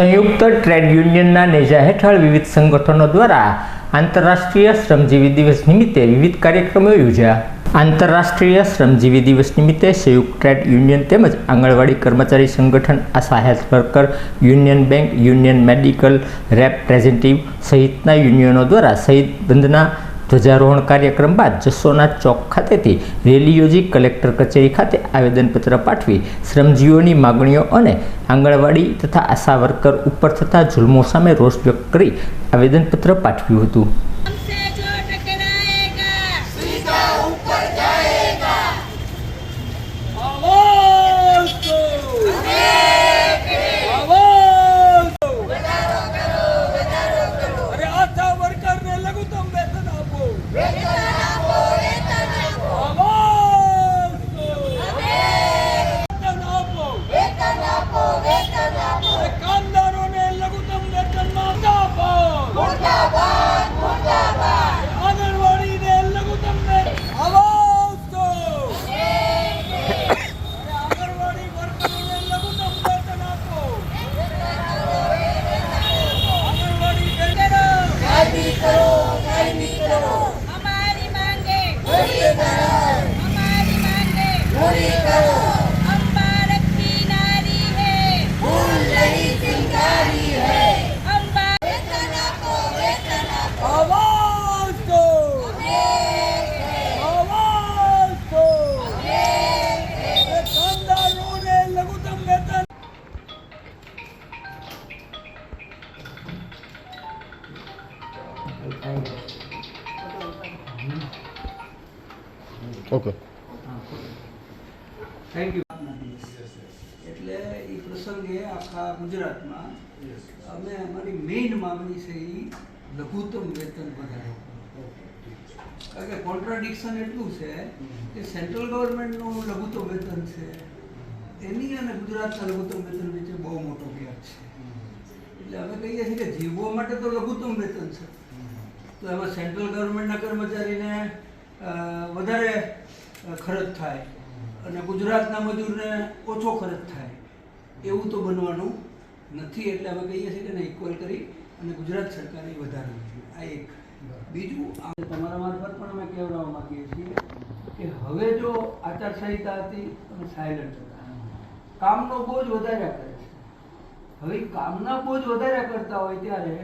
संयुक्त ट्रेड यूनियनના નેજા હેઠળ વિવિધ સંગઠનો દ્વારા આંતરરાષ્ટ્રીય શ્રમજીવી દિવસ નિમિત્તે વિવિધ કાર્યક્રમો યોજ્યા। આંતરરાષ્ટ્રીય શ્રમજીવી દિવસ નિમિત્તે સંયુક્ત ટ્રેડ યુનિયન તેમજ આંગણવાડી કર્મચારી સંગઠન, ASHA health worker union, bank union, medical representative સહિતના યુનિયનો દ્વારા શહીદ બંધના ધ્વજારોહણ કાર્યક્રમ બાદ જસોનાથ ચોક ખાતેથી રેલી યોજી કલેક્ટર કચેરી ખાતે આવેદનપત્ર પાઠવી શ્રમજીવીઓની માગણીઓ અને આંગણવાડી તથા આશા વર્કર ઉપર થતા જુલ્મો સામે રોષ વ્યક્ત કરી આવેદનપત્ર પાઠવ્યું હતું। Okay thank you. એટલે એ પ્રસંગે આખા ગુજરાતમાં અમે અમારી મેઇન માગણી છે એ લઘુત્તમ વેતન વધારો, કારણ કે કોન્ટ્રાડિક્શન એટલું છે કે સેન્ટ્રલ ગવર્મેન્ટનું લઘુત્તમ વેતન છે એની અને ગુજરાતના લઘુત્તમ વેતન વચ્ચે બહુ મોટો ગેપ છે। એટલે અમે કહીએ છીએ કે જીવવા માટે તો લઘુત્તમ વેતન છે, તો એમાં સેન્ટ્રલ ગવર્મેન્ટના કર્મચારીને વધારે ખર્ચ થાય અને ગુજરાતના મજૂરને ઓછો ખર્ચ થાય એવું તો બનવાનું નથી। એટલે અમે કહીએ છીએ કે એને ઇક્વલ કરી અને ગુજરાત સરકારે વધારવું જોઈએ। આ એક। બીજું, તમારા મારફત પણ અમે કહેવા માગીએ છીએ કે હવે જો આચારસંહિતા હતી અને સાયલન્ટ હતા, કામનો બોજ વધાર્યા કરે છે। હવે કામના બોજ વધાર્યા કરતા હોય ત્યારે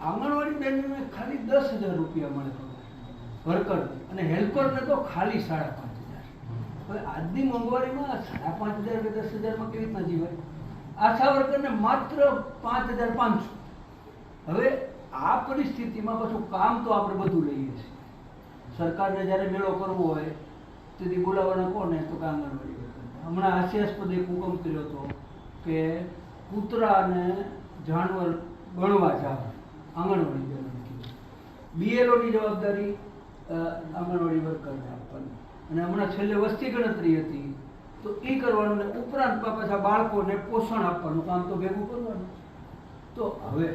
આંગણવાડી બહેનોને ખાલી 10,000 રૂપિયા મળે વર્કર અને હેલ્પરને તો ખાલી 5,500। હવે આજની મોંઘવારીમાં 5,500 કે 10,000માં કેવી રીતના જીવાય? આશા વર્કરને માત્ર 5,500। હવે આ પરિસ્થિતિમાં પાછું કામ તો આપણે બધું લઈએ છીએ, સરકારને જ્યારે મેળો કરવો હોય તેથી બોલાવવાના કોને? તો કે આંગણવાડી વર્કર। હમણાં હાસ્યાસ્પદ એક હુકમ કર્યો હતો કે કૂતરા અને જાનવર ગણવા જાવ આંગણવાડી બહેનો, બીએલઓની જવાબદારી આંગણવાડી વર્કરને આપવાની, અને હમણાં છેલ્લે વસ્તી ગણતરી હતી તો એ કરવાનું, ને ઉપરાંત પાછા બાળકોને પોષણ આપવાનું કામ તો ભેગું કરવાનું। તો હવે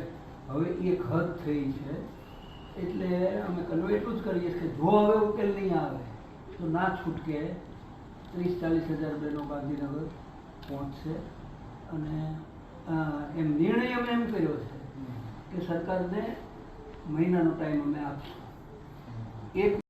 એક હદ થઈ છે। એટલે અમે એટલું જ કરીએ કે જો હવે ઉકેલ નહીં આવે તો ના છૂટકે 30-40 હજાર બહેનો ગાંધીનગર પહોંચશે। અને એમ નિર્ણય અમે એમ કર્યો છે કે સરકારને મહિનાનો ટાઈમ અમે આપશું। એક